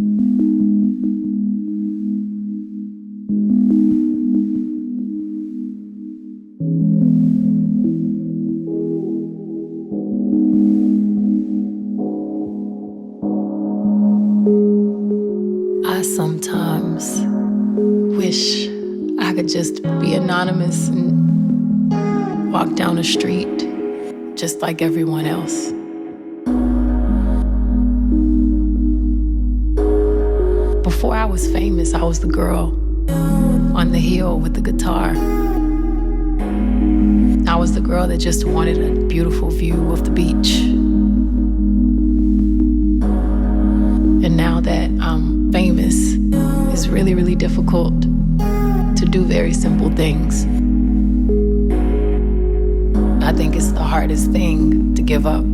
I sometimes wish I could just be anonymous and walk down the street just like everyone else. Before I was famous, I was the girl on the hill with the guitar. I was the girl that just wanted a beautiful view of the beach. And now that I'm famous, it's really, really difficult to do very simple things. I think it's the hardest thing to give up.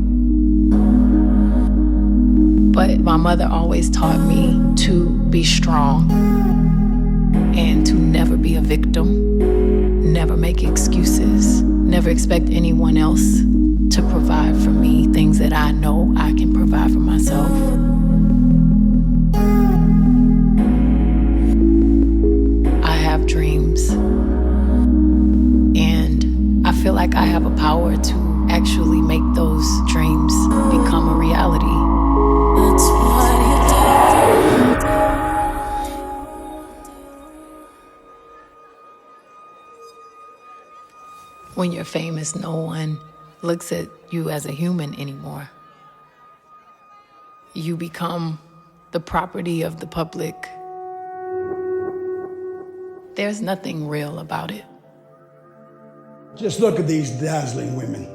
But my mother always taught me to be strong and to never be a victim, never make excuses, never expect anyone else to provide for me things that I know I can provide for myself. I have dreams, and I feel like I have a power to actually make those dreams become a reality. That's what you do. When you're famous, no one looks at you as a human anymore. You become the property of the public. There's nothing real about it. Just look at these dazzling women,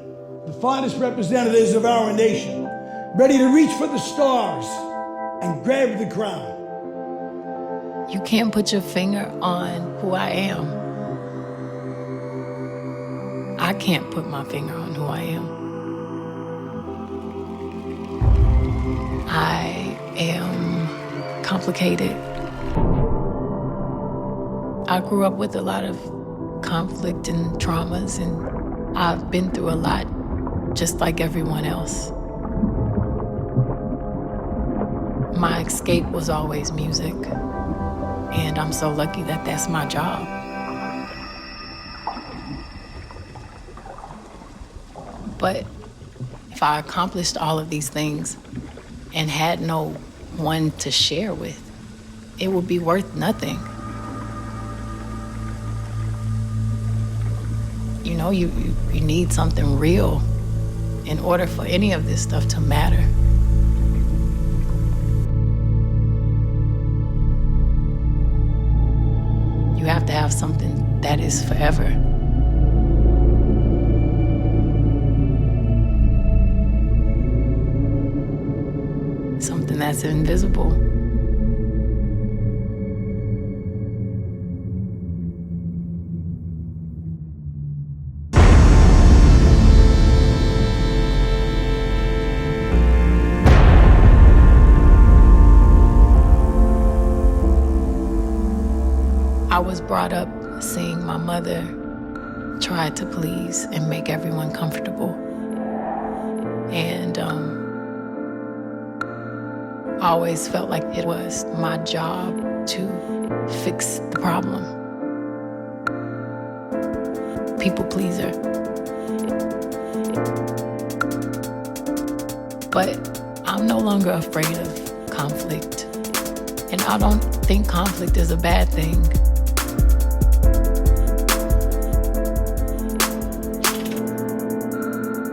the finest representatives of our nation, ready to reach for the stars and grab the crown. You can't put your finger on who I am. I can't put my finger on who I am. I am complicated. I grew up with a lot of conflict and traumas, and I've been through a lot, just like everyone else. My escape was always music, and I'm so lucky that that's my job. But if I accomplished all of these things and had no one to share with, it would be worth nothing. You know, you need something real in order for any of this stuff to matter. You have to have something that is forever. Something that's invisible. I was brought up seeing my mother try to please and make everyone comfortable. And I always felt like it was my job to fix the problem. People pleaser. But I'm no longer afraid of conflict. And I don't think conflict is a bad thing.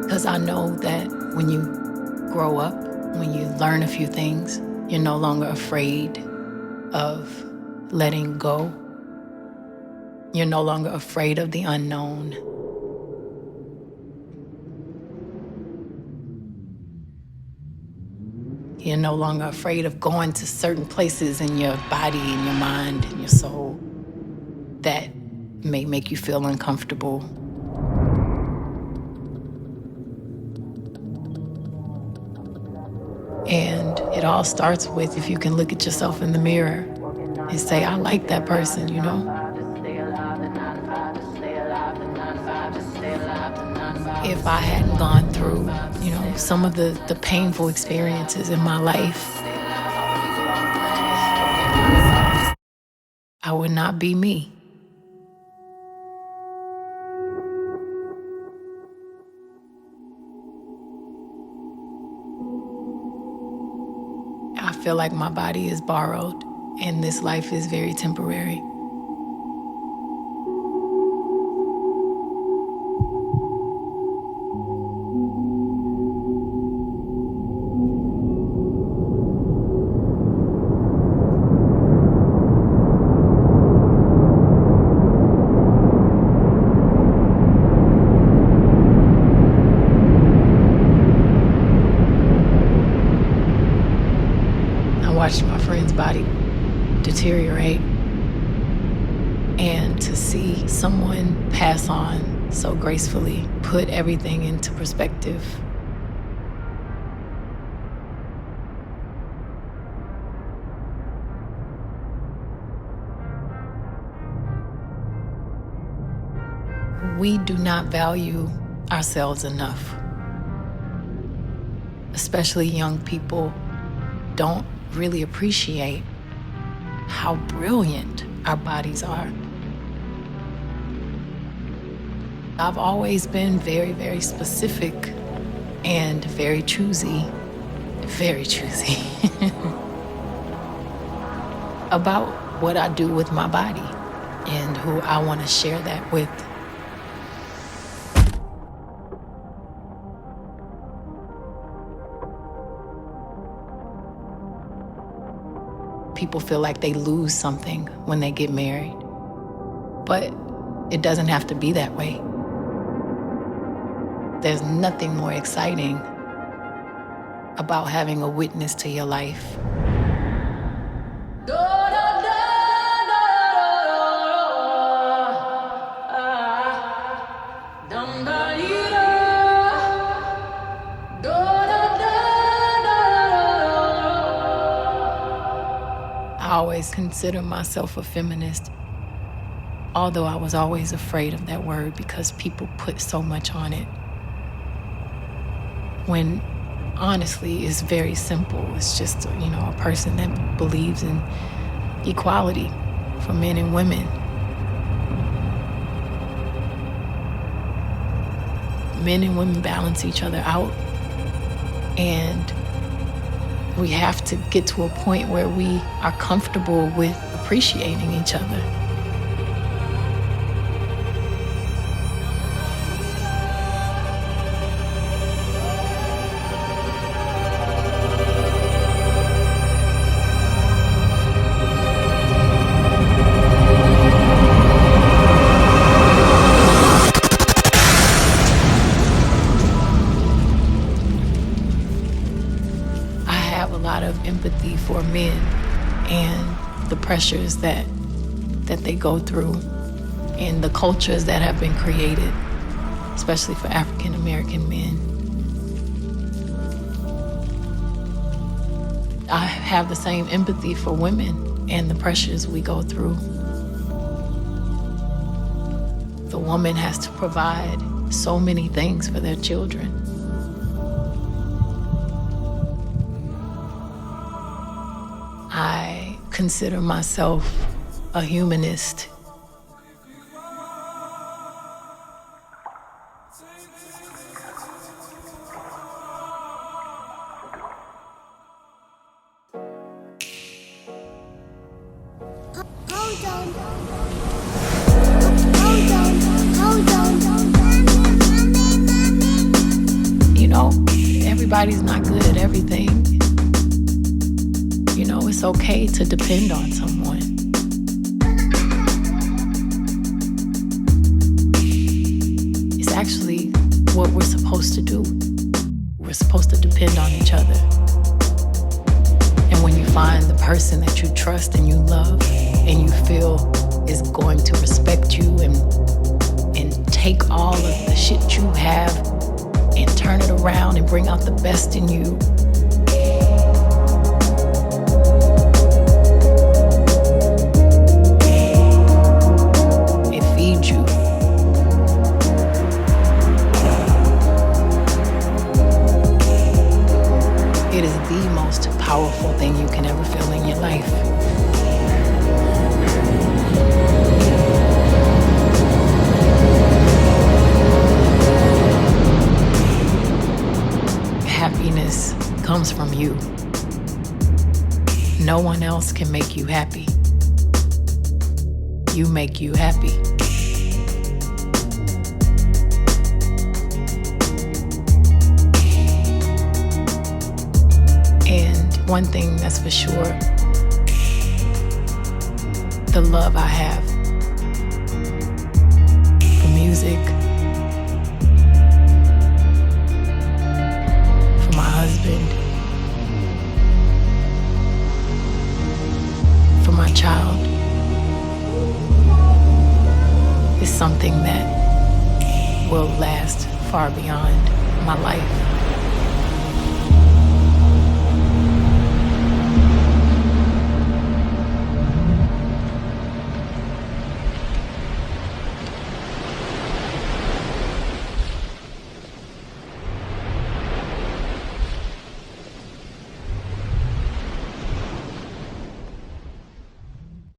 Because I know that when you grow up, when you learn a few things, you're no longer afraid of letting go. You're no longer afraid of the unknown. You're no longer afraid of going to certain places in your body, in your mind, in your soul that may make you feel uncomfortable. And it all starts with if you can look at yourself in the mirror and say, I like that person, you know? If I hadn't gone through, you know, some of the painful experiences in my life, I would not be me. I feel like my body is borrowed and this life is very temporary. Watched my friend's body deteriorate, and to see someone pass on so gracefully put everything into perspective. We do not value ourselves enough. Especially young people don't really appreciate how brilliant our bodies are. I've always been very, very specific and very choosy about what I do with my body and who I want to share that with. People feel like they lose something when they get married. But it doesn't have to be that way. There's nothing more exciting about having a witness to your life. I always consider myself a feminist, although I was always afraid of that word because people put so much on it. When honestly, it's very simple. It's just, a person that believes in equality for men and women. Men and women balance each other out, and we have to get to a point where we are comfortable with appreciating each other. Empathy for men and the pressures that they go through and the cultures that have been created, especially for African American men. I have the same empathy for women and the pressures we go through. The woman has to provide so many things for their children. I consider myself a humanist. Everybody's not good at everything. It's okay to depend on someone. It's actually what we're supposed to do. We're supposed to depend on each other. And when you find the person that you trust and you love and you feel is going to respect you and take all of the shit you have and turn it around and bring out the best in you, it is the most powerful thing you can ever feel in your life. comes from you. No one else can make you happy. You make you happy. And one thing that's for sure, the love I have for music, for my husband, for my child, is something that will last far beyond my life.